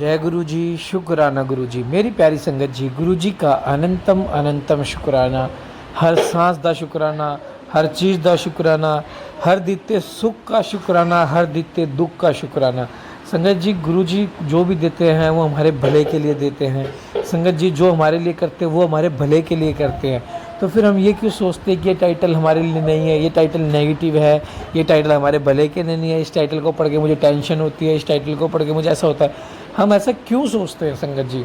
जय गुरु जी, शुक्राना गुरु जी। मेरी प्यारी संगत जी, गुरु जी का अनंतम अनंतम शुक्राना। हर सांस दा शुक्राना, हर चीज़ दा शुक्राना, हर दिते सुख का शुक्राना, हर दिते दुख का शुक्राना। संगत जी, गुरु जी जो भी देते हैं वो हमारे भले के लिए देते हैं। संगत जी जो हमारे लिए करते हैं वो हमारे भले के लिए करते हैं। तो फिर हम ये क्यों सोचते हैं कि ये टाइटल हमारे लिए नहीं है, ये टाइटल नेगेटिव है, ये टाइटल हमारे भले के लिए नहीं है, इस टाइटल को पढ़ के मुझे टेंशन होती है, इस टाइटल को पढ़ के मुझे ऐसा होता है। हम ऐसा क्यों सोचते हैं संगत जी?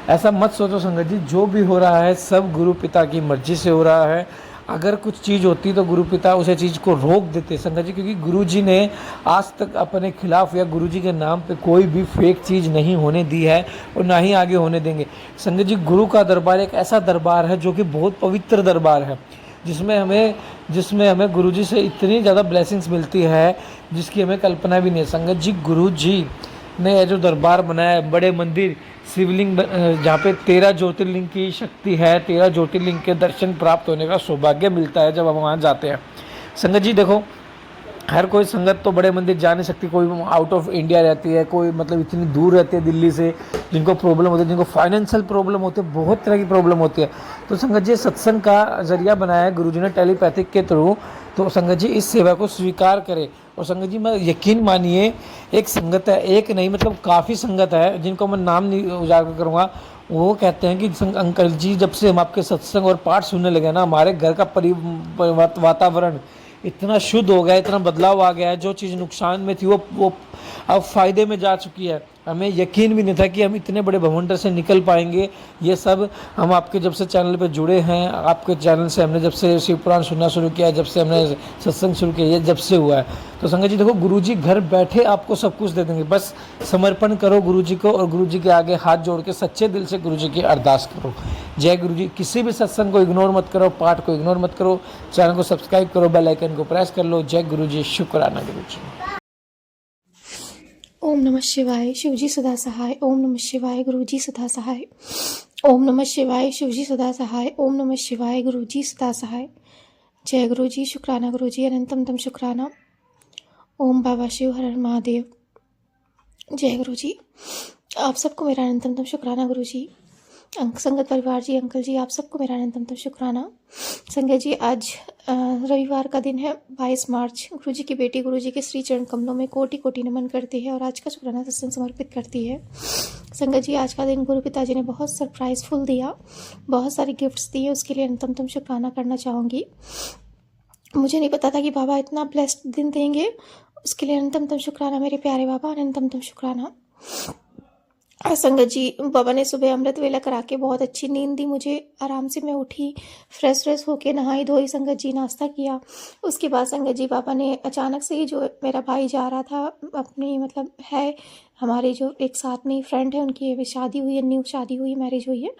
ऐसा मत सोचो संगत जी, जो भी हो रहा है सब गुरु पिता की मर्जी से हो रहा है। अगर कुछ चीज़ होती तो गुरु पिता उसे चीज़ को रोक देते संगत जी, क्योंकि गुरु जी ने आज तक अपने खिलाफ या गुरु जी के नाम पे कोई भी फेक चीज़ नहीं होने दी है और ना ही आगे होने देंगे। संगत जी, गुरु का दरबार एक ऐसा दरबार है जो कि बहुत पवित्र दरबार है, जिसमें हमें गुरु जी से इतनी ज़्यादा ब्लेसिंग्स मिलती है जिसकी हमें कल्पना भी नहीं है। संगत जी, गुरु जी ने जो दरबार बनाया है, बड़े मंदिर, शिवलिंग, जहाँ पे 13 ज्योतिर्लिंग की शक्ति है, 13 ज्योतिर्लिंग के दर्शन प्राप्त होने का सौभाग्य मिलता है जब हम वहाँ जाते हैं। संगत जी देखो, हर कोई संगत तो बड़े मंदिर जा नहीं सकती, कोई आउट ऑफ इंडिया रहती है, कोई मतलब इतनी दूर रहती है दिल्ली से, जिनको प्रॉब्लम होती है, जिनको फाइनेंशियल प्रॉब्लम होती है, बहुत तरह की प्रॉब्लम होती है। तो संगत जी सत्संग का जरिया बनाया है गुरु जी ने टेलीपैथिक के थ्रू। तो संगत जी इस सेवा को स्वीकार करें। और संगत जी मैं यकीन मानिए, एक संगत है, एक नहीं मतलब काफ़ी संगत है जिनको मैं नाम नहीं उजागर करूँगा। वो कहते हैं कि अंकल जी जब से हम आपके सत्संग और पाठ सुनने लगे ना, हमारे घर का वातावरण इतना शुद्ध हो गया, इतना बदलाव आ गया है। जो चीज़ नुकसान में थी वो अब फ़ायदे में जा चुकी है। हमें यकीन भी नहीं था कि हम इतने बड़े भवंडर से निकल पाएंगे। ये सब हम आपके जब से चैनल पे जुड़े हैं, आपके चैनल से हमने जब से शिव पुराण सुनना शुरू किया, जब से हमने सत्संग शुरू किया, ये जब से हुआ है। तो संगत जी देखो, गुरु जी घर बैठे आपको सब कुछ दे देंगे, बस समर्पण करो गुरु जी को और गुरु जी के आगे हाथ जोड़ के सच्चे दिल से गुरु जी की अरदास करो। जय गुरु जी। किसी भी सत्संग को इग्नोर मत करो, पाठ को इग्नोर मत करो, चैनल को सब्सक्राइब करो, बेल आइकन को प्रेस कर लो। जय गुरु जी, शुक्राना गुरु जी। ओम नमः शिवाय, शिवजी सदा सहाय। ओम नमः शिवाय, गुरुजी सदा सहाय। ओम नमः शिवाय, शिवजी सदा सहाय। ओम नमः शिवाय, गुरुजी सदा सहाय। जय गुरुजी, शुक्राना गुरुजी, अनंतम तम शुक्राना। ओम बाबा शिव हर हर महादेव। जय गुरुजी। आप सबको मेरा अनंतम तम शुक्राना गुरुजी। संगत परिवार जी, अंकल जी, आप सबको मेरा अनंतम शुक्राना। संगत जी, आज रविवार का दिन है, 22 मार्च। गुरु जी की बेटी गुरु जी के श्री चरण कमलों में कोटि कोटि नमन करती है और आज का शुक्राना सत्संग समर्पित करती है। संगत जी, आज का दिन गुरु पिताजी ने बहुत सरप्राइजफुल दिया, बहुत सारी गिफ्ट्स दिए, उसके लिए अनंतम शुक्राना करना चाहूँगी। मुझे नहीं पता था कि बाबा इतना ब्लेस्ड दिन देंगे, उसके लिए अनंतम शुक्राना मेरे प्यारे बाबा, अनंतम शुक्राना। संगत जी, बाबा ने सुबह अमृत वेला करा के बहुत अच्छी नींद दी मुझे। आराम से मैं उठी, फ्रेश होके नहाई धोई, संगत जी नाश्ता किया। उसके बाद संगत जी, बाबा ने अचानक से ही, जो मेरा भाई जा रहा था अपनी मतलब है हमारे जो एक साथ में फ्रेंड है, उनकी अभी शादी हुई है, न्यू शादी हुई, मैरिज हुई है,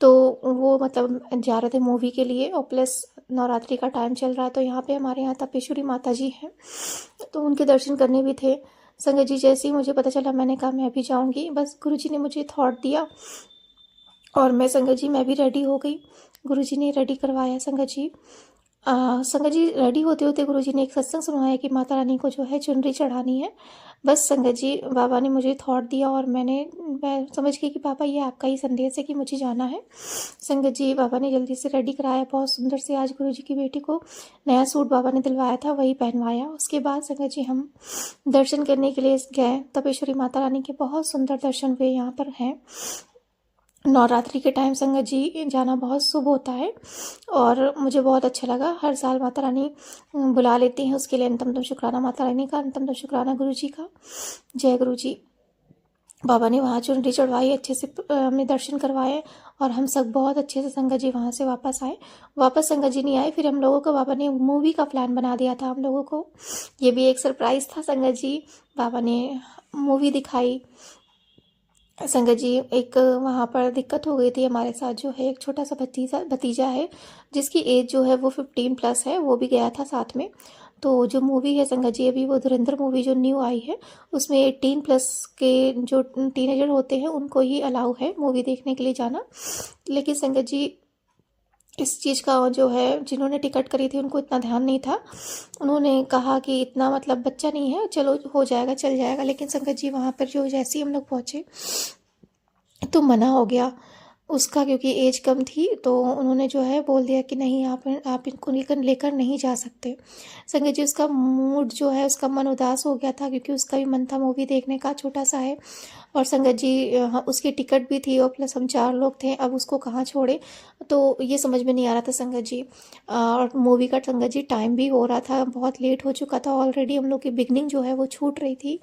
तो वो मतलब जा रहे थे मूवी के लिए, और प्लस नवरात्रि का टाइम चल रहा है, तो यहाँ पे हमारे यहाँ तपेश्वरी माता जी हैं, तो उनके दर्शन करने भी थे। संगत जी, जैसे ही मुझे पता चला मैंने कहा मैं भी जाऊंगी। बस गुरुजी ने मुझे थॉट दिया और संगत जी मैं भी रेडी हो गई। गुरुजी ने रेडी करवाया संगत जी। संगत जी, रेडी होते होते गुरुजी ने एक सत्संग सुनाया कि माता रानी को जो है चुनरी चढ़ानी है। बस संगत जी, बाबा ने मुझे थॉट दिया और मैं समझ गई कि बाबा ये आपका ही संदेश है कि मुझे जाना है। संगत जी, बाबा ने जल्दी से रेडी कराया, बहुत सुंदर से आज गुरुजी की बेटी को नया सूट बाबा ने दिलवाया था, वही पहनवाया। उसके बाद संगत जी हम दर्शन करने के लिए गए। तपेश्वरी माता रानी के बहुत सुंदर दर्शन हुए यहाँ पर हैं। नवरात्रि के टाइम संगत जी जाना बहुत शुभ होता है और मुझे बहुत अच्छा लगा। हर साल माता रानी बुला लेती हैं, उसके लिए अनंतम शुक्राना माता रानी का, अनंतम शुक्राना गुरु जी का। जय गुरु जी। बाबा ने वहाँ चुनरी चढ़वाई, अच्छे से हमने दर्शन करवाए और हम सब बहुत अच्छे से संगत जी वहाँ से वापस आए। वापस संगत जी नहीं आए, फिर हम लोगों को बाबा ने मूवी का प्लान बना दिया था हम लोगों को। ये भी एक सरप्राइज़ था संगत जी। बाबा ने मूवी दिखाई। संगत जी, एक वहाँ पर दिक्कत हो गई थी हमारे साथ, जो है एक छोटा सा भतीजा है जिसकी एज जो है वो 15+ है, वो भी गया था साथ में। तो जो मूवी है संगत जी, अभी वो धुरंधर मूवी जो न्यू आई है, उसमें 18+ के जो टीनेजर होते हैं उनको ही अलाउ है मूवी देखने के लिए जाना। लेकिन संगत जी, इस चीज़ का जो है, जिन्होंने टिकट करी थी उनको इतना ध्यान नहीं था। उन्होंने कहा कि इतना मतलब बच्चा नहीं है, चलो हो जाएगा, चल जाएगा। लेकिन संगत जी वहाँ पर जो जैसे ही हम लोग पहुँचे तो मना हो गया उसका, क्योंकि एज कम थी। तो उन्होंने जो है बोल दिया कि नहीं, आप इनको लेकर नहीं जा सकते। संगत जी उसका मूड जो है, उसका मन उदास हो गया था, क्योंकि उसका भी मन था मूवी देखने का, छोटा सा है। और संगत जी उसकी टिकट भी थी और प्लस हम 4 लोग थे, अब उसको कहाँ छोड़े, तो ये समझ में नहीं आ रहा था संगत जी। और मूवी का संगत जी टाइम भी हो रहा था, बहुत लेट हो चुका था ऑलरेडी, हम लोग की बिगनिंग जो है वो छूट रही थी।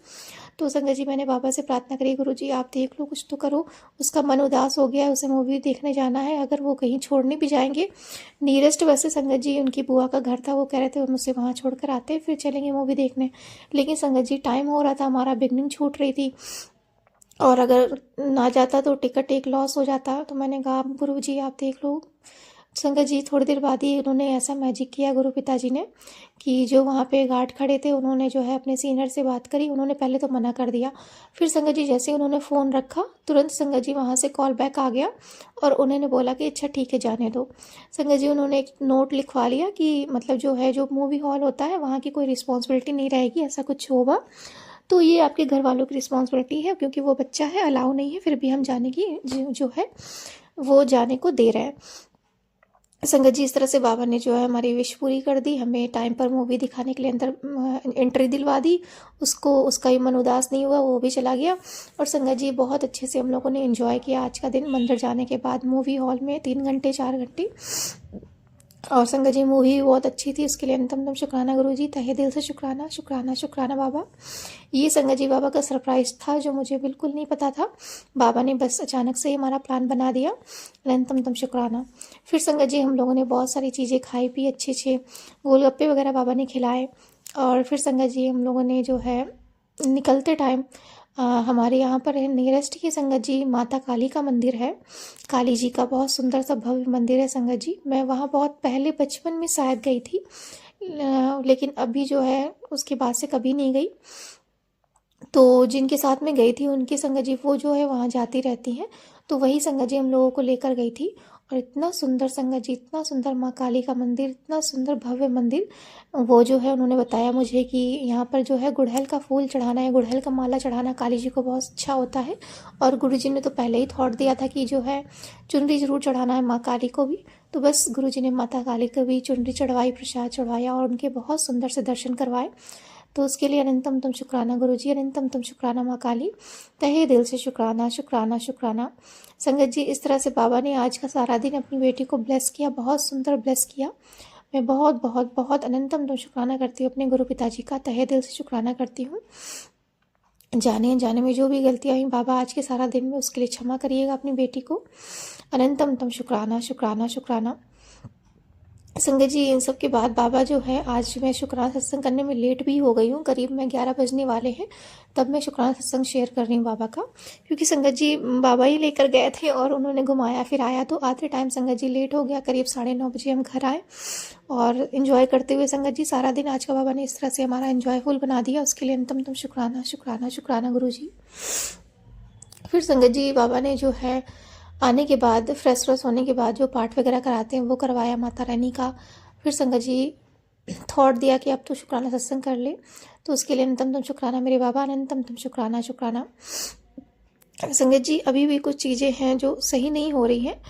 तो संगत जी मैंने बाबा से प्रार्थना करी, गुरु जी आप देख लो, कुछ तो करो, उसका मन उदास हो गया है, उसे मूवी देखने जाना है। अगर वो कहीं छोड़ने भी जाएंगे, नियरेस्ट वैसे संगत जी उनकी बुआ का घर था, वो कह रहे थे हम उसे वहाँ छोड़ कर आते फिर चलेंगे मूवी देखने। लेकिन संगत जी टाइम हो रहा था, हमारा बिगनिंग छूट रही थी, और अगर ना जाता तो टिकट एक लॉस हो जाता। तो मैंने कहा गुरु जी आप देख लो। संगत जी थोड़ी देर बाद ही उन्होंने ऐसा मैजिक किया, गुरु पिताजी ने, कि जो वहाँ पे गार्ड खड़े थे उन्होंने जो है अपने सीनियर से बात करी। उन्होंने पहले तो मना कर दिया, फिर संगत जी जैसे ही उन्होंने फ़ोन रखा तुरंत संगत जी वहाँ से कॉल बैक आ गया, और उन्होंने बोला कि अच्छा ठीक है जाने दो। संगत जी उन्होंने एक नोट लिखवा लिया कि मतलब जो है, जो मूवी हॉल होता है वहाँ की कोई रिस्पॉन्सिबिलिटी नहीं रहेगी, ऐसा कुछ होगा तो ये आपके घर वालों की रिस्पॉन्सिबिलिटी है, क्योंकि वो बच्चा है, अलाउ नहीं है, फिर भी हम जाने की जो है वो जाने को दे रहे हैं। संगत जी इस तरह से बाबा ने जो है हमारी विश पूरी कर दी, हमें टाइम पर मूवी दिखाने के लिए अंदर एंट्री दिलवा दी। उसको उसका भी मन उदास नहीं हुआ, वो भी चला गया। और संगत जी बहुत अच्छे से हम लोगों ने एंजॉय किया आज का दिन, मंदिर जाने के बाद मूवी हॉल में 3 घंटे 4 घंटे। और संगत जी मूवी भी बहुत अच्छी थी, उसके लिए अंतम शुक्राना गुरु जी, तहे दिल से शुक्राना शुक्राना शुक्राना बाबा। ये संगत जी बाबा का सरप्राइज़ था, जो मुझे बिल्कुल नहीं पता था, बाबा ने बस अचानक से ही हमारा प्लान बना दिया। अनंतम शुक्राना। फिर संगत जी हम लोगों ने बहुत सारी चीज़ें खाई पी, अच्छे अच्छे गोलगप्पे वगैरह बाबा ने खिलाए। और फिर संगत जी हम लोगों ने जो है निकलते टाइम, हमारे यहाँ पर नियरेस्ट ही संगत जी माता काली का मंदिर है, काली जी का बहुत सुंदर सा भव्य मंदिर है संगत जी। मैं वहाँ बहुत पहले बचपन में शायद गई थी, लेकिन अभी जो है उसके बाद से कभी नहीं गई। तो जिनके साथ में गई थी उनकी संगत जी वो जो है वहाँ जाती रहती हैं, तो वही संगत जी हम लोगों को लेकर गई थी। और इतना सुंदर संगत जी, इतना सुंदर माँ काली का मंदिर, इतना सुंदर भव्य मंदिर। वो जो है उन्होंने बताया मुझे कि यहाँ पर जो है गुड़हल का फूल चढ़ाना है, गुड़हल का माला चढ़ाना काली जी को बहुत अच्छा होता है। और गुरु जी ने तो पहले ही थॉट दिया था कि जो है चुनरी ज़रूर चढ़ाना है माँ काली को भी। तो बस गुरु जी ने माता काली को भी चुनरी चढ़वाई, प्रसाद चढ़वाया और उनके बहुत सुंदर से दर्शन करवाए। तो उसके लिए अनंतम तुम शुक्राना गुरु जी, अनंतम तुम शुक्राना माँ काली, तहे दिल से शुक्राना शुक्राना शुक्राना। संगत जी इस तरह से बाबा ने आज का सारा दिन अपनी बेटी को ब्लेस किया, बहुत सुंदर ब्लेस किया। मैं बहुत बहुत बहुत अनंतम तुम शुक्राना करती हूँ अपने गुरु पिताजी का, तहे दिल से शुक्राना करती हूँ। जाने अनजाने में जो भी गलतियाँ हुई बाबा आज के सारा दिन में उसके लिए क्षमा करिएगा अपनी बेटी को। अनंतम तुम शुक्राना शुक्राना शुक्राना। संगत जी इन सब के बाद बाबा जो है, आज मैं शुक्राना सत्संग करने में लेट भी हो गई हूँ, करीब मैं 11 बजने वाले हैं तब मैं शुक्राना सत्संग शेयर कर रही हूँ बाबा का, क्योंकि संगत जी बाबा ही लेकर गए थे और उन्होंने घुमाया फिर आया, तो आते टाइम संगत जी लेट हो गया, करीब 9:30 बजे हम घर आए। और इन्जॉय करते हुए संगत जी सारा दिन आज का बाबा ने इस तरह से हमारा इन्जॉयफुल बना दिया, उसके लिए अंतम तुम शुक्राना शुक्राना शुक्राना गुरु जी। फिर संगत जी बाबा ने जो है आने के बाद फ्रेश होने के बाद जो पाठ वगैरह कराते हैं वो करवाया माता रानी का। फिर संगत जी थॉट दिया कि अब तो शुक्राना सत्संग कर ले, तो उसके लिए अनंतम तुम शुक्राना मेरे बाबा, अनंतम तुम शुक्राना शुक्राना। संगत जी अभी भी कुछ चीज़ें हैं जो सही नहीं हो रही हैं,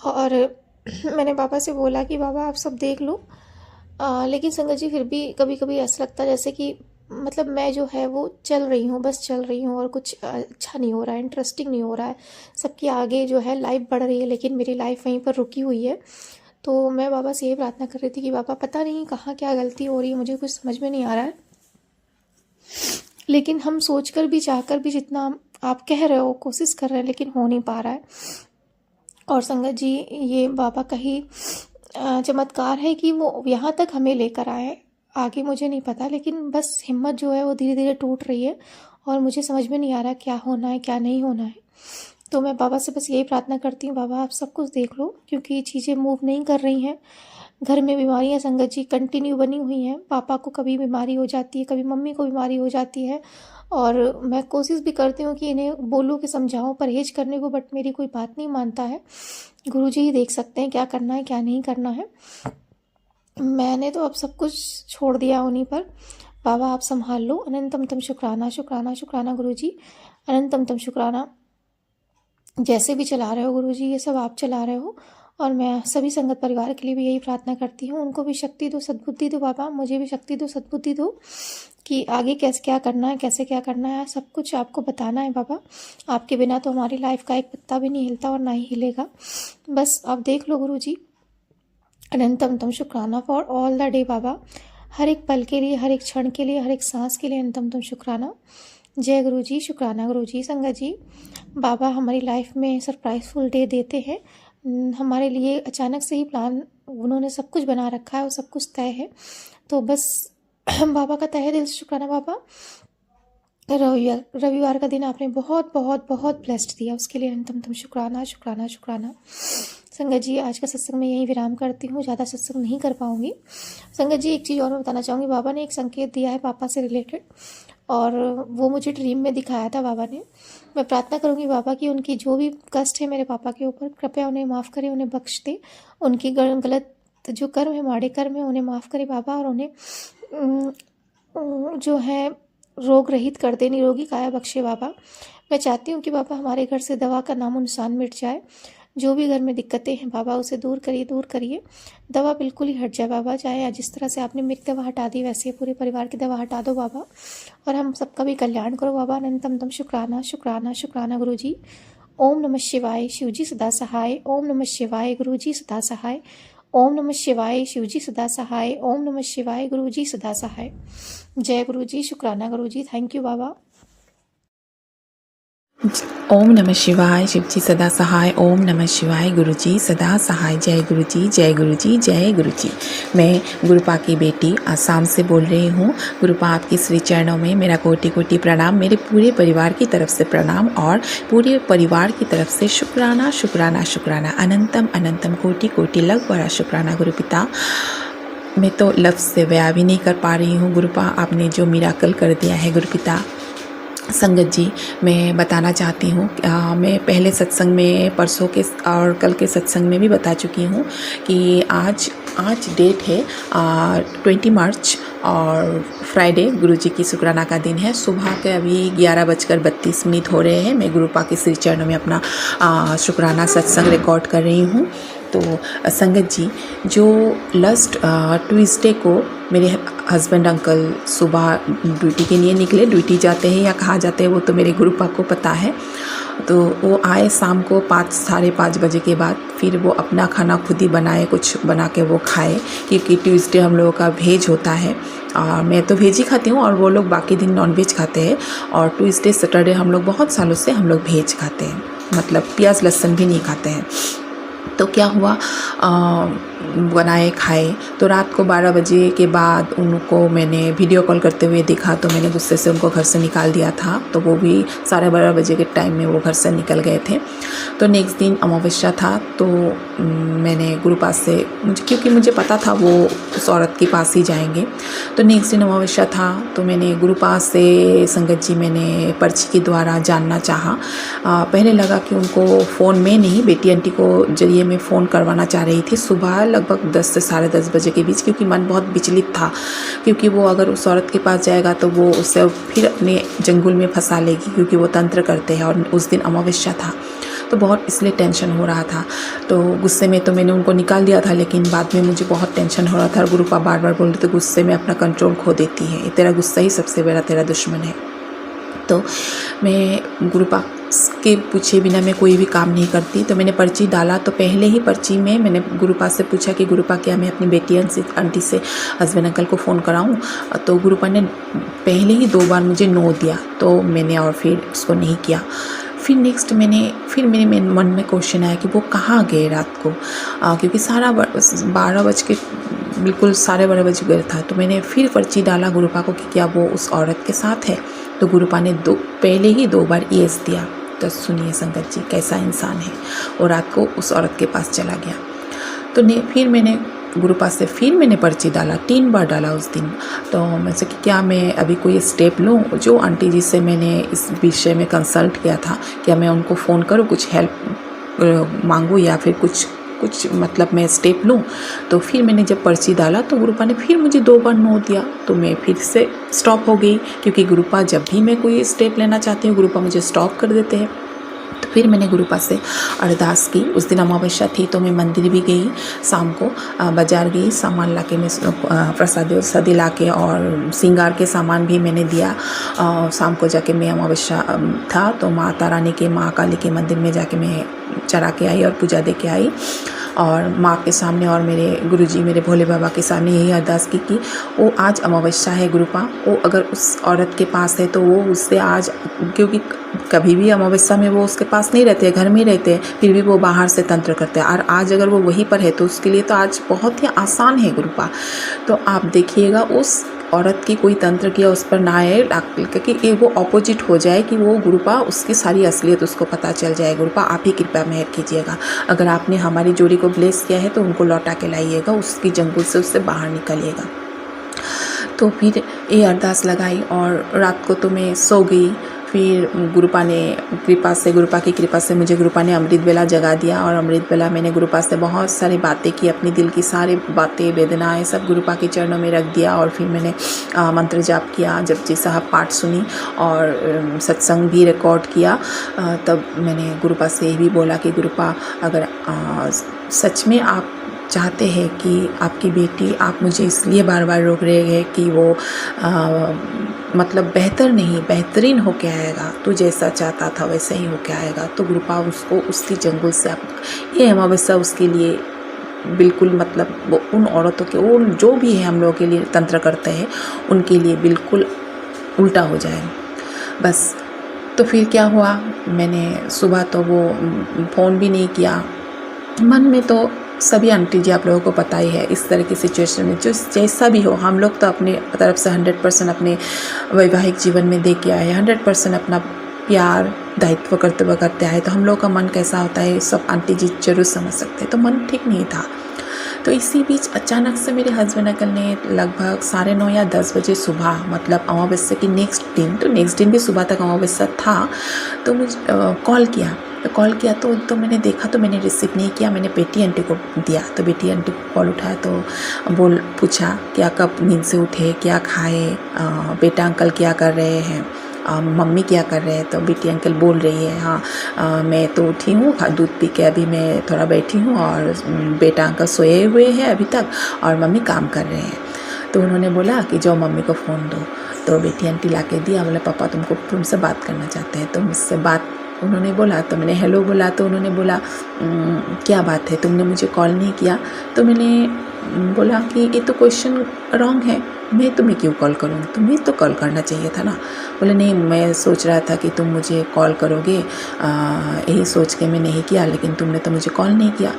और मैंने बाबा से बोला कि बाबा आप सब देख लो, लेकिन संगत जी फिर भी कभी कभी ऐसा लगता है जैसे कि मतलब मैं जो है वो चल रही हूँ, बस चल रही हूँ और कुछ अच्छा नहीं हो रहा है, इंटरेस्टिंग नहीं हो रहा है। सबकी आगे जो है लाइफ बढ़ रही है लेकिन मेरी लाइफ वहीं पर रुकी हुई है। तो मैं बाबा से ये प्रार्थना कर रही थी कि बाबा पता नहीं कहाँ क्या गलती हो रही है, मुझे कुछ समझ में नहीं आ रहा है, लेकिन हम सोचकर भी चाहकर भी जितना आप कह रहे हो कोशिश कर रहे हैं लेकिन हो नहीं पा रहा है। और संगत जी ये बाबा का ही चमत्कार है कि वो यहाँ तक हमें लेकर आए, आगे मुझे नहीं पता, लेकिन बस हिम्मत जो है वो धीरे धीरे टूट रही है और मुझे समझ में नहीं आ रहा क्या होना है क्या नहीं होना है। तो मैं बाबा से बस यही प्रार्थना करती हूँ, बाबा आप सब कुछ देख लो, क्योंकि चीज़ें मूव नहीं कर रही हैं। घर में बीमारियां संगत जी कंटिन्यू बनी हुई हैं, पापा को कभी बीमारी हो जाती है, कभी मम्मी को बीमारी हो जाती है, और मैं कोशिश भी करती हूँ कि इन्हें बोलूँ कि समझाऊँ परहेज़ करने को, बट मेरी कोई बात नहीं मानता है। गुरुजी ही देख सकते हैं क्या करना है क्या नहीं करना है। मैंने तो अब सब कुछ छोड़ दिया उन्हीं पर। बाबा आप संभाल लो। अनंतम तम शुक्राना शुक्राना शुक्राना गुरुजी, अनंतम तम शुक्राना। जैसे भी चला रहे हो गुरुजी, ये सब आप चला रहे हो, और मैं सभी संगत परिवार के लिए भी यही प्रार्थना करती हूँ। उनको भी शक्ति दो, सद्बुद्धि दो बाबा, मुझे भी शक्ति दो, सद्बुद्धि दो कि आगे कैसे क्या करना है, कैसे क्या करना है, सब कुछ आपको बताना है बाबा। आपके बिना तो हमारी लाइफ का एक पत्ता भी नहीं हिलता और ना ही हिलेगा। बस आप देख लो गुरुजी। अनंतम तम शुक्राना फॉर ऑल द डे बाबा, हर एक पल के लिए, हर एक क्षण के लिए, हर एक सांस के लिए अनंतम तम शुक्राना। जय गुरुजी, शुक्राना गुरुजी। संगत जी, बाबा हमारी लाइफ में सरप्राइजफुल डे देते हैं। हमारे लिए अचानक से ही प्लान उन्होंने सब कुछ बना रखा है और सब कुछ तय है। तो बस बाबा का तहे दिल से शुक्राना बाबा। रविवार का दिन आपने बहुत बहुत बहुत ब्लेस्ड दिया, उसके लिए अनंतम तम शुक्राना शुक्राना शुक्राना। संगत जी, आज का सत्संग मैं यहीं विराम करती हूँ, ज़्यादा सत्संग नहीं कर पाऊँगी। संगत जी, एक चीज़ और मैं बताना चाहूँगी। बाबा ने एक संकेत दिया है पापा से रिलेटेड, और वो मुझे ड्रीम में दिखाया था बाबा ने। मैं प्रार्थना करूँगी बाबा कि उनकी जो भी कष्ट है मेरे पापा के ऊपर, कृपया उन्हें माफ़ करें, उन्हें बख्श दे। उनकी गलत जो कर्म है, माड़े कर्म है, उन्हें माफ़ करे बाबा, और उन्हें जो है रोग रहित कर दे, निरोगी काया बख्शे बाबा। मैं चाहती हूँ कि बाबा हमारे घर से दवा का नामो निशान मिट जाए। जो भी घर में दिक्कतें हैं बाबा, उसे दूर करिए, दूर करिए। दवा बिल्कुल ही हट जाए बाबा। चाहे जिस तरह से आपने मेरी दवा हटा दी, वैसे पूरे परिवार की दवा हटा दो बाबा, और हम सबका भी कल्याण करो बाबा। अनंतम तम शुक्राना शुक्राना शुक्राना गुरुजी। ओम नमः शिवाय, शिवजी सदा सहाय। ओम नमः शिवाय, गुरुजी सदा सहाय। ओम नमः शिवाय, शिवजी सदा सहाय। ओम नमः शिवाय, गुरुजी सदा सहाय। जय गुरुजी, शुक्राना गुरुजी। थैंक यू बाबा। ओम नमः शिवाय, शिवजी सदा सहाय। ओम नमः शिवाय, गुरुजी सदा सहाय। जय गुरुजी, जय गुरुजी, जय गुरुजी। मैं गुरुपा की बेटी आसाम से बोल रही हूँ। गुरुपा आपकी श्री चरणों में मेरा कोटि कोटि प्रणाम। मेरे पूरे परिवार की तरफ से प्रणाम, और पूरे परिवार की तरफ से शुक्राना शुक्राना शुक्राना। अनंतम अनंतम कोटि कोटि लख बड़ा शुक्राना गुरुपिता। मैं तो लफ्ज़ से बयां भी नहीं कर पा रही हूँ गुरुपा, आपने जो मिराकल कर दिया है गुरुपिता। संगत जी, मैं बताना चाहती हूँ, मैं पहले सत्संग में, परसों के और कल के सत्संग में भी बता चुकी हूँ कि आज डेट है 20 मार्च, और फ्राइडे गुरुजी की शुक्राना का दिन है। सुबह के अभी 11:32 हो रहे हैं। मैं गुरुपा के श्री चरणों में अपना शुक्राना सत्संग रिकॉर्ड कर रही हूँ। तो संगत जी, जो लास्ट ट्यूसडे को मेरे हस्बैंड अंकल सुबह ड्यूटी के लिए निकले, ड्यूटी जाते हैं या कहाँ जाते हैं वो तो मेरे गुरुपा को पता है। तो वो आए शाम को 5 साढ़े 5 बजे के बाद। फिर वो अपना खाना खुद ही बनाए, कुछ बना के वो खाए, क्योंकि ट्यूसडे हम लोगों का वेज होता है। मैं तो वेज ही खाती हूँ और वो लोग बाकी दिन नॉन वेज खाते हैं। और ट्यूसडे सैटरडे हम लोग बहुत सालों से हम लोग वेज खाते हैं, मतलब प्याज लहसुन भी नहीं खाते हैं। तो क्या हुआ, बनाए खाए। तो रात को 12 बजे के बाद उनको मैंने वीडियो कॉल करते हुए देखा, तो मैंने गुस्से से उनको घर से निकाल दिया था। तो वो भी 12:30 बजे के टाइम में वो घर से निकल गए थे। तो नेक्स्ट दिन अमावस्या था, तो मैंने गुरुपास से, क्योंकि मुझे पता था वो उस औरत के पास ही जाएंगे, तो नेक्स्ट दिन अमावस्या था, तो मैंने गुरुपास से संगत जी मैंने पर्ची के द्वारा जानना चाहा। पहले लगा कि उनको फ़ोन में नहीं, बेटी आंटी को जरिए में फ़ोन करवाना चाह रही थी सुबह लगभग 10 से 10:30 बजे के बीच, क्योंकि मन बहुत विचलित था, क्योंकि वो अगर उस औरत के पास जाएगा तो वो उसे फिर अपने जंगल में फंसा लेगी, क्योंकि वो तंत्र करते हैं और उस दिन अमावस्या था। तो बहुत इसलिए टेंशन हो रहा था। तो गुस्से में तो मैंने उनको निकाल दिया था, लेकिन बाद में मुझे बहुत टेंशन हो रहा था। और गुरुपा बार बार बोल रहे थे गुस्से में अपना कंट्रोल खो देती है, तेरा गुस्सा ही सबसे बड़ा तेरा दुश्मन है। तो मैं गुरुपा के पूछे बिना मैं कोई भी काम नहीं करती। तो मैंने पर्ची डाला, तो पहले ही पर्ची में मैंने गुरुपा से पूछा कि गुरुपा क्या मैं अपनी बेटी आंटी से हस्बैंड अंकल को फ़ोन कराऊं। तो गुरुपा ने पहले ही 2 बार मुझे नो दिया, तो मैंने और फिर उसको नहीं किया। फिर नेक्स्ट मेरे मन में क्वेश्चन आया कि वो कहाँ गए रात को, क्योंकि 12 बज के बिल्कुल 12:30 बज गया था। तो मैंने फिर पर्ची डाला गुरुपा को कि क्या वो उस औरत के साथ है। तो गुरुपा ने पहले ही 2 बार येस दिया। तो सुनिए संगत जी कैसा इंसान है, और रात को उस औरत के पास चला गया। तो फिर मैंने गुरुपा से फिर मैंने पर्ची डाला, 3 बार डाला उस दिन। तो मैं से कि क्या मैं अभी कोई स्टेप लूँ? जो आंटी जी से मैंने इस विषय में कंसल्ट किया था, क्या मैं उनको फ़ोन करूँ, कुछ हेल्प मांगूँ या फिर कुछ मतलब मैं स्टेप लूँ? तो फिर मैंने जब पर्ची डाला तो गुरुपा ने फिर मुझे 2 बार नो दिया, तो मैं फिर से स्टॉप हो गई, क्योंकि गुरुपा जब भी मैं कोई स्टेप लेना चाहती हूँ गुरुपा मुझे स्टॉप कर देते हैं। तो फिर मैंने गुरुपा से अरदास की। उस दिन अमावस्या थी तो मैं मंदिर भी गई, शाम को बाज़ार गई, सामान ला के मैं प्रसाद वरसादी ला के और श्रृंगार के सामान भी मैंने दिया। शाम को जाके मैं अमावस्या था तो माता रानी के, माँ काली के मंदिर में जाके मैं चढ़ा के आई और पूजा दे के आई, और माँ के सामने और मेरे गुरुजी मेरे भोले बाबा के सामने यही अरदास की कि वो आज अमावस्या है गुरुपा, वो अगर उस औरत के पास है तो वो उससे आज, क्योंकि कभी भी अमावस्या में वो उसके पास नहीं रहते, घर में ही रहते हैं, फिर भी वो बाहर से तंत्र करते हैं, और आज अगर वो वहीं पर है तो उसके लिए तो आज बहुत ही आसान है गुरुपा। तो आप देखिएगा उस औरत की कोई तंत्र किया उस पर ना आए, क्योंकि वो ऑपोजिट हो जाए कि वो गुरुपा उसकी सारी असलियत उसको पता चल जाए। गुरुपा आप ही कृपा मेहर कीजिएगा, अगर आपने हमारी जोड़ी को ब्लेस किया है तो उनको लौटा के लाइएगा, उसकी जंगल से उससे बाहर निकलिएगा। तो फिर ये अरदास लगाई और रात को तो मैं सो गई। फिर गुरुपा की कृपा से मुझे गुरुपा ने अमृत बेला जगा दिया, और अमृत बेला मैंने गुरुपा से बहुत सारी बातें की, अपनी दिल की सारी बातें वेदनाएं सब गुरुपा के चरणों में रख दिया। और फिर मैंने मंत्र जाप किया, जपजी साहब पाठ सुनी और सत्संग भी रिकॉर्ड किया। तब मैंने गुरुपा से ये भी बोला कि गुरुपा अगर सच में आप चाहते हैं कि आपकी बेटी, आप मुझे इसलिए बार बार रोक रहे हैं कि वो मतलब बेहतर नहीं बेहतरीन होके आएगा, तो जैसा चाहता था वैसा ही होके आएगा, तो गुरुपा उसको उसकी जंगल से आप, ये अमावस्या उसके लिए बिल्कुल मतलब वो उन औरतों के, वो जो भी है हम लोगों के लिए तंत्र करते हैं उनके लिए बिल्कुल उल्टा हो जाए बस। तो फिर क्या हुआ, मैंने सुबह तो वो फ़ोन भी नहीं किया, मन में तो सभी आंटी जी आप लोगों को पता ही है इस तरह की सिचुएशन में जो जैसा भी हो, हम लोग तो अपने तरफ से 100% अपने वैवाहिक जीवन में दे के आए, 100% अपना प्यार दायित्व करते करते आए, तो हम लोग का मन कैसा होता है सब आंटी जी जरूर समझ सकते हैं। तो मन ठीक नहीं था। तो इसी बीच अचानक से मेरे हस्बैंड अंकल ने लगभग 9:30 या 10 बजे सुबह, मतलब अमावस्या की नेक्स्ट दिन भी सुबह तक अमावस्या था, तो मुझे कॉल किया तो मैंने देखा, तो मैंने रिसीव नहीं किया, मैंने बेटी आंटी को दिया। तो बेटी आंटी को कॉल उठाया तो पूछा क्या कब नींद से उठे, क्या खाए, बेटा अंकल क्या कर रहे हैं, मम्मी क्या कर रहे हैं। तो बेटी अंकल बोल रही है हाँ मैं तो उठी हूँ, दूध पी के अभी मैं थोड़ा बैठी हूँ, और बेटा अंकल सोए हुए हैं अभी तक और मम्मी काम कर रहे हैं। तो उन्होंने बोला कि जाओ मम्मी को फ़ोन दो। तो बेटी आंटी ला के दिया, बोला पापा तुमसे बात करना चाहते हैं। तो मुझसे बात उन्होंने बोला, तो मैंने हेलो बोला, तो उन्होंने बोला क्या बात है, तुमने मुझे कॉल नहीं किया। तो मैंने बोला कि ये तो क्वेश्चन रॉन्ग है, मैं तुम्हें क्यों कॉल करूँ, तुम्हें तो कॉल करना चाहिए था ना। बोले नहीं, मैं सोच रहा था कि तुम मुझे कॉल करोगे, यही सोच के मैं नहीं किया, लेकिन तुमने तो मुझे कॉल नहीं किया।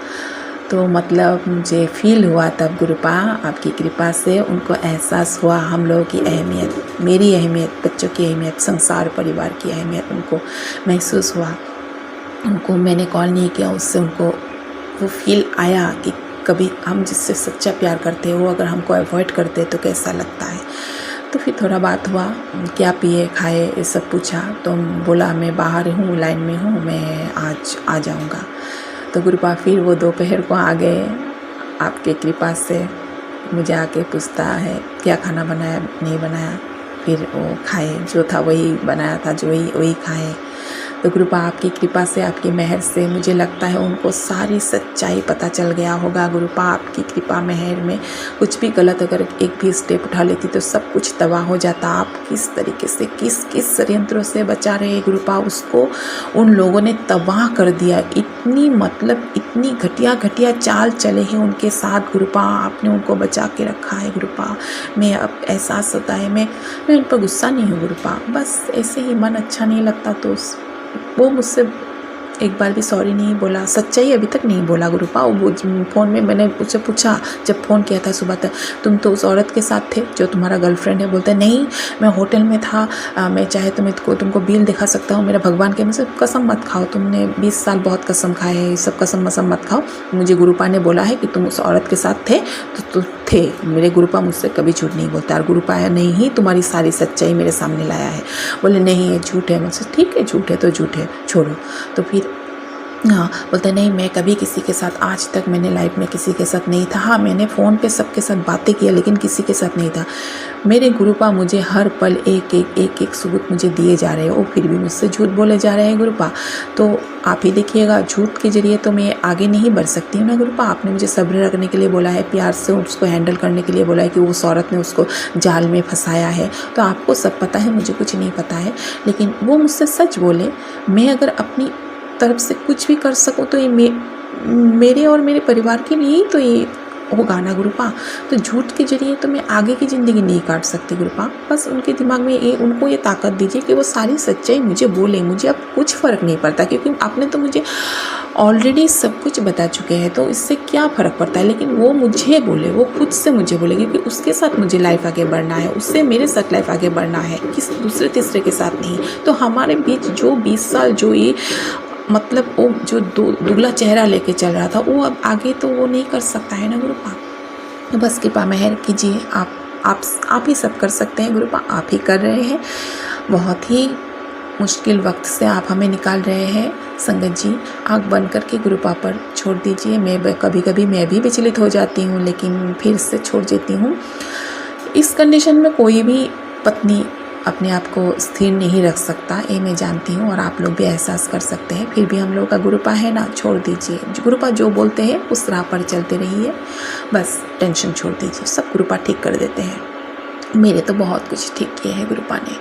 तो मतलब मुझे फील हुआ तब गुरुपा आपकी कृपा से उनको एहसास हुआ हम लोगों की अहमियत, मेरी अहमियत, बच्चों की अहमियत, संसार परिवार की अहमियत उनको महसूस हुआ। उनको मैंने कॉल नहीं किया, उससे उनको वो फील आया कि कभी हम जिससे सच्चा प्यार करते हैं वो अगर हमको अवॉइड करते तो कैसा लगता है। तो फिर थोड़ा बात हुआ, क्या पिए खाए ये सब पूछा। तो बोला मैं बाहर हूँ, लाइन में हूँ, मैं आज आ जाऊँगा। तो गुरुपा फिर वो दोपहर को आ गए, आपके कृपा से मुझे आके पूछता है क्या खाना बनाया नहीं बनाया। फिर वो खाए, जो था वही बनाया था, जो वही खाए। तो गुरुपा आपकी कृपा से, आपकी मेहर से मुझे लगता है उनको सारी सच्चाई पता चल गया होगा। गुरुपा आपकी कृपा मेहर में कुछ भी गलत अगर एक भी स्टेप उठा लेती तो सब कुछ तबाह हो जाता। आप किस तरीके से किस षड्यंत्रों से बचा रहे गुरुपा, उसको उन लोगों ने तबाह कर दिया। इतनी घटिया चाल चले हैं उनके साथ गुरुपा, आपने उनको बचा के रखा है गुरुपा। मैं अब एहसास होता है, मैं उन पर गुस्सा नहीं हूँ गुरुपा, बस ऐसे ही मन अच्छा नहीं लगता तो वो मुझसे एक बार भी सॉरी नहीं बोला, सच्चाई अभी तक नहीं बोला गुरुपा। वो फ़ोन में मैंने उससे पूछा, जब फ़ोन किया था सुबह तक, तुम तो उस औरत के साथ थे जो तुम्हारा गर्लफ्रेंड है? बोलते नहीं, मैं होटल में था, मैं चाहे तो मैं तुमको बिल दिखा सकता हूँ, मेरा भगवान के मुझसे कसम मत खाओ, तुमने 20 साल बहुत कसम खाए हैं, सब कसम वसम मत खाओ। मुझे गुरुपा ने बोला है कि तुम उस औरत के साथ थे तो तुम थे। मेरे गुरुपा मुझसे कभी झूठ नहीं बोलता, और गुरुपा ने ही तुम्हारी सारी सच्चाई मेरे सामने लाया है। बोले नहीं ये झूठ है। मुझसे ठीक है, झूठ है तो झूठ है, छोड़ो। तो फिर हाँ, बोलते नहीं, मैं कभी किसी के साथ, आज तक मैंने लाइफ में किसी के साथ नहीं था। हाँ, मैंने फ़ोन पे सबके साथ बातें किया, लेकिन किसी के साथ नहीं था। मेरे गुरुपा मुझे हर पल एक सबूत मुझे दिए जा रहे हैं, वो फिर भी मुझसे झूठ बोले जा रहे हैं गुरुपा। तो आप ही देखिएगा, झूठ के ज़रिए तो मैं आगे नहीं बढ़ सकती हूँ ना गुरुपा। आपने मुझे सब्र रखने के लिए बोला है, प्यार से उसको हैंडल करने के लिए बोला है कि उस औरत ने उसको जाल में फंसाया है। तो आपको सब पता है, मुझे कुछ नहीं पता है, लेकिन वो मुझसे सच बोले। मैं अगर अपनी तरफ से कुछ भी कर सकूं तो ये मेरे और मेरे परिवार के लिए ही तो ये होगा ना गुरुपा। तो झूठ के जरिए तो मैं आगे की ज़िंदगी नहीं काट सकती गुरुपा। बस उनके दिमाग में उनको ये ताकत दीजिए कि वो सारी सच्चाई मुझे बोले। मुझे अब कुछ फ़र्क नहीं पड़ता, क्योंकि आपने तो मुझे ऑलरेडी सब कुछ बता चुके हैं, तो इससे क्या फ़र्क पड़ता है। लेकिन वो मुझे बोले, वो खुद से मुझे बोले, क्योंकि उसके साथ मुझे लाइफ आगे बढ़ना है, उससे मेरे साथ लाइफ आगे बढ़ना है, किस दूसरे तीसरे के साथ नहीं। तो हमारे बीच जो 20 साल जो ये मतलब वो जो दुगला चेहरा लेके चल रहा था, वो अब आगे तो वो नहीं कर सकता है ना गुरुपा। तो बस कृपा मेहर कीजिए, आप ही सब कर सकते हैं गुरुपा, आप ही कर रहे हैं। बहुत ही मुश्किल वक्त से आप हमें निकाल रहे हैं संगत जी। आँख बंद करके गुरुपा पर छोड़ दीजिए। मैं कभी कभी मैं भी विचलित हो जाती हूँ, लेकिन फिर से छोड़ देती हूँ। इस कंडीशन में कोई भी पत्नी अपने आप को स्थिर नहीं रख सकता, ये मैं जानती हूँ, और आप लोग भी एहसास कर सकते हैं। फिर भी हम लोगों का गुरुपा है ना, छोड़ दीजिए। गुरुपा जो बोलते हैं उस राह पर चलते रहिए, बस टेंशन छोड़ दीजिए, सब गुरुपा ठीक कर देते हैं। मेरे तो बहुत कुछ ठीक किए हैं गुरुपा ने,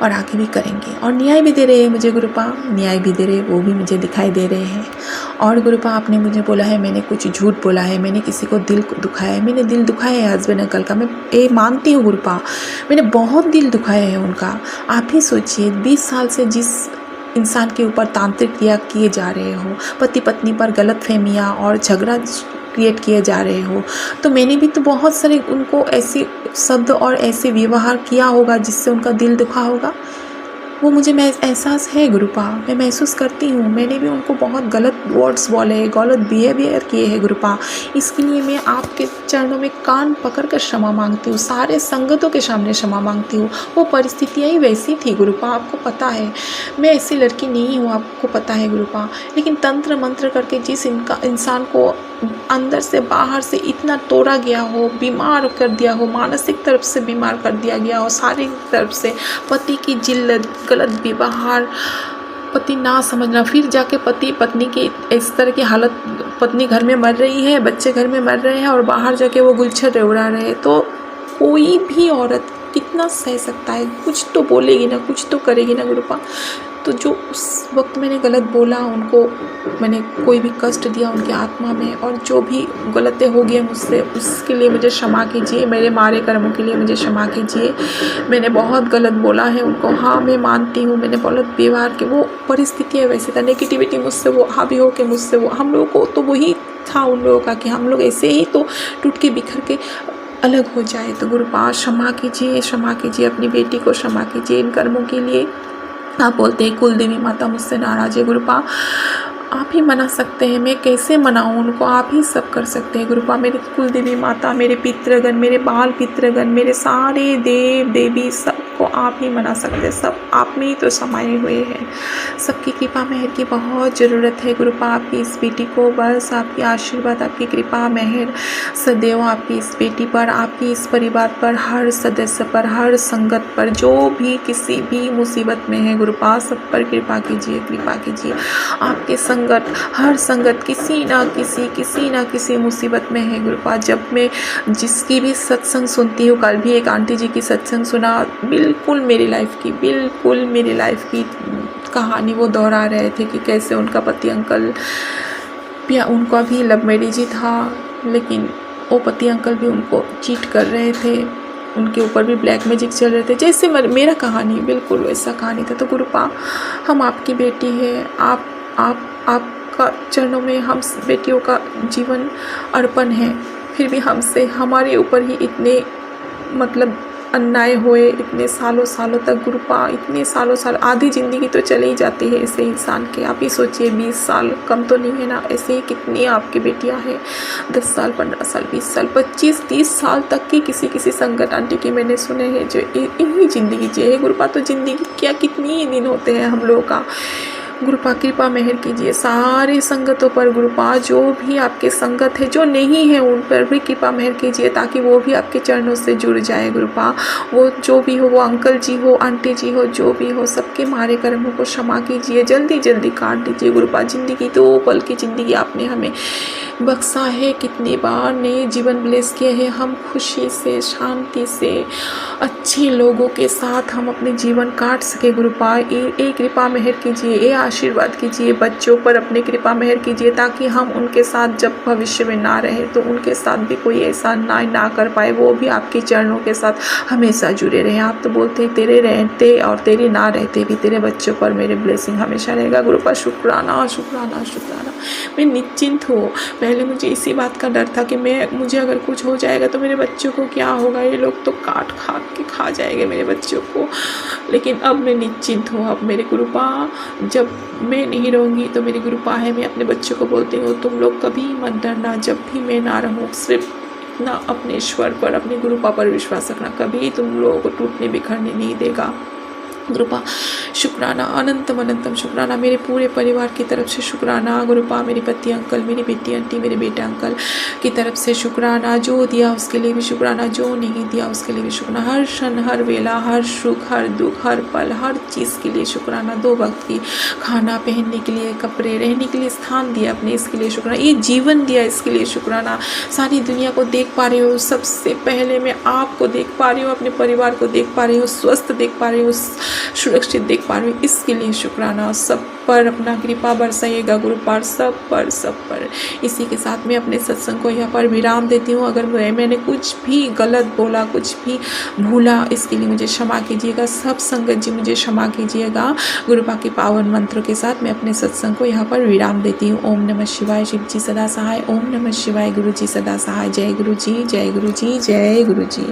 और आगे भी करेंगे। और न्याय भी दे रहे हैं मुझे गुरुपा, न्याय भी दे रहे हैं, वो भी मुझे दिखाई दे रहे हैं। और गुरुपा आपने मुझे बोला है मैंने कुछ झूठ बोला है, मैंने किसी को दिल दुखाया है, मैंने दिल दुखाया है हस्बैंड अंकल का, मैं ये मानती हूँ गुरुपा, मैंने बहुत दिल दुखाया है उनका। आप ही सोचिए, 20 साल से जिस इंसान के ऊपर तांत्रिक क्रिया किए जा रहे हो, पति पत्नी पर गलत फहमियाँ और झगड़ा क्रिएट किए जा रहे हो, तो मैंने भी तो बहुत सारे उनको ऐसे शब्द और ऐसे व्यवहार किया होगा जिससे उनका दिल दुखा होगा। वो मुझे एहसास है गुरुपा, मैं महसूस करती हूँ। मैंने भी उनको बहुत गलत वर्ड्स बोले, गलत बिहेवियर किए हैं गुरुपा। इसके लिए मैं आपके चरणों में कान पकड़ कर क्षमा मांगती हूँ, सारे संगतों के सामने क्षमा मांगती हूँ। वो परिस्थितियाँ ही वैसी थी गुरुपा, आपको पता है। मैं ऐसी लड़की नहीं हूँ, आपको पता है गुरुपा। लेकिन तंत्र मंत्र करके जिस इंसान को अंदर से बाहर से इतना तोड़ा गया हो, बीमार कर दिया हो, मानसिक तरफ से बीमार कर दिया गया हो, शारीरिक तरफ से, पति की जिल्लत, गलत व्यवहार, पति ना समझना, फिर जाके पति पत्नी की इस तरह की हालत, पत्नी घर में मर रही है, बच्चे घर में मर रहे हैं, और बाहर जाके वो गुलछर उड़ा रहे हैं। तो कोई भी औरत कितना सह सकता है, कुछ तो बोलेगी ना, कुछ तो करेगी ना गुरुपा। तो जो उस वक्त मैंने गलत बोला, उनको मैंने कोई भी कष्ट दिया उनकी आत्मा में, और जो भी गलतें हो गई मुझसे, उसके लिए मुझे क्षमा कीजिए। मेरे मारे कर्मों के लिए मुझे क्षमा कीजिए। मैंने बहुत गलत बोला है उनको, हाँ मैं मानती हूँ, मैंने गलत व्यवहार के, वो परिस्थितियाँ वैसे था, नेगेटिविटी मुझसे वो हावी हो के मुझसे वो, हम लोगों को तो वही था उन लोगों का कि हम लोग ऐसे ही तो टूट के बिखर के अलग हो जाए। तो गुरुपा क्षमा कीजिए, क्षमा कीजिए, अपनी बेटी को क्षमा कीजिए इन कर्मों के लिए। आप बोलते हैं कुल देवी माता मुझसे नाराज है गुरुपा, आप ही मना सकते हैं, मैं कैसे मनाऊं उनको, आप ही सब कर सकते हैं गुरुपा। मेरी कुल देवी माता, मेरे पितृगण, मेरे बाल पितृगण, मेरे सारे देव देवी, सबको आप ही मना सकते हैं, सब आप में ही तो समाये हुए हैं। सबकी कृपा मेहर की बहुत ज़रूरत है गुरुपा, आपकी इस बेटी को, बस आपकी आशीर्वाद, आपकी कृपा मेहर सदैव आपकी इस बेटी पर, आपकी इस परिवार पर, हर सदस्य पर, हर संगत पर, जो भी किसी भी मुसीबत में है गुरुपा, सब पर कृपा कीजिए, कृपा कीजिए। आपके संगत, हर संगत किसी ना किसी मुसीबत में है गुरुपा। जब मैं जिसकी भी सत्संग सुनती हूँ, कल भी एक आंटी जी की सत्संग सुना, बिल्कुल मेरी लाइफ की कहानी वो दोहरा रहे थे कि कैसे उनका पति अंकल, उनका भी लव मैरिज ही था, लेकिन वो पति अंकल भी उनको चीट कर रहे थे, उनके ऊपर भी ब्लैक मैजिक चल रहे थे, जैसे मेरा कहानी बिल्कुल वैसा कहानी था। तो गुरुपा, हम आपकी बेटी है, आपका चरणों में हम बेटियों का जीवन अर्पण है, फिर भी हमसे हमारे ऊपर ही इतने मतलब अन्याय हुए, इतने सालों सालों तक गुरुपा, इतने सालों साल, आधी ज़िंदगी तो चले ही जाती है ऐसे इंसान के। आप ही सोचिए 20 साल कम तो नहीं है ना। ऐसे ही कितनी आपकी बेटियां हैं 10 साल 15 साल 20 साल 25 30 साल तक की किसी संगत आंटी की मैंने सुने हैं जो यही ज़िंदगी जिए। गुरुपा तो ज़िंदगी क्या कितनी ही दिन होते हैं हम लोगों का। गुरुपा कृपा मेहर कीजिए सारी संगतों पर। गुरुपा जो भी आपके संगत है, जो नहीं है, उन पर भी कृपा मेहर कीजिए ताकि वो भी आपके चरणों से जुड़ जाए। गुरुपा वो जो भी हो, वो अंकल जी हो, आंटी जी हो, जो भी हो, सबके मारे कर्मों को क्षमा कीजिए, जल्दी जल्दी काट दीजिए। गुरुपा ज़िंदगी 2 पल की ज़िंदगी आपने हमें बख्शा है, कितनी बार नए जीवन ब्लेस किए हैं। हम खुशी से, शांति से, अच्छे लोगों के साथ हम अपने जीवन काट सके। गुरुपा ये कृपा मेहर कीजिए, ये आशीर्वाद कीजिए। बच्चों पर अपने कृपा मेहर कीजिए ताकि हम उनके साथ जब भविष्य में ना रहे तो उनके साथ भी कोई ऐसा ना कर पाए, वो भी आपके चरणों के साथ हमेशा जुड़े रहे। आप तो बोलते हैं तेरे रहते और तेरे ना रहते भी तेरे बच्चों पर मेरे ब्लेसिंग हमेशा रहेगा। गुरुपा शुक्राना शुक्राना शुक्राना। मैं निश्चिंत हूँ। पहले मुझे इसी बात का डर था कि मुझे अगर कुछ हो जाएगा तो मेरे बच्चों को क्या होगा, ये लोग तो काट के खा जाएंगे मेरे बच्चों को। लेकिन अब मैं निश्चिंत हूँ। अब मेरे गुरुपा, जब मैं नहीं रहूँगी तो मेरी गुरुपा है, मैं अपने बच्चों को बोलती हूँ तुम लोग कभी मत डरना, जब भी मैं ना रहूँ सिर्फ इतना अपने ईश्वर पर, अपने गुरुपा पर विश्वास रखना, कभी तुम लोगों को टूटने बिखरने नहीं देगा। गुरुपा शुक्राना, अनंतम अनंतम शुक्राना। मेरे पूरे परिवार की तरफ से शुक्राना। गुरुपा मेरे पति अंकल, मेरी बेटी आंटी, मेरे बेटा अंकल की तरफ से शुक्राना। जो दिया उसके लिए भी शुक्राना, जो नहीं दिया उसके लिए भी शुक्राना। हर क्षण, हर वेला, हर सुख, हर दुख, हर पल, हर चीज़ के लिए शुक्राना। 2 वक्त की खाना, पहनने के लिए कपड़े, रहने के लिए स्थान दिया अपने, इसके लिए शुक्राना। ये जीवन दिया, इसके लिए शुक्राना। सारी दुनिया को देख पा रहे हो, सबसे पहले मैं आपको देख पा रही हूँ, अपने परिवार को देख पा रही हूँ, स्वस्थ देख पा रही हूँ, सुरक्षित देख पा रही हूँ, इसके लिए शुक्राना। सब पर अपना कृपा बरसाइएगा गुरुपार, सब पर। इसी के साथ मैं अपने सत्संग को यहाँ पर विराम देती हूँ। अगर मैंने कुछ भी गलत बोला, कुछ भी भूला, इसके लिए मुझे क्षमा कीजिएगा। सब संगत जी मुझे क्षमा कीजिएगा। गुरुपा के पावन मंत्रों के साथ मैं अपने सत्संग को यहाँ पर विराम देती हूँ। ओम नमः शिवाय, शिव जी सदा सहाय। ओम नमः शिवाय, गुरु जी सदा सहाय। जय गुरु जी, जय गुरु जी, जय गुरु जी।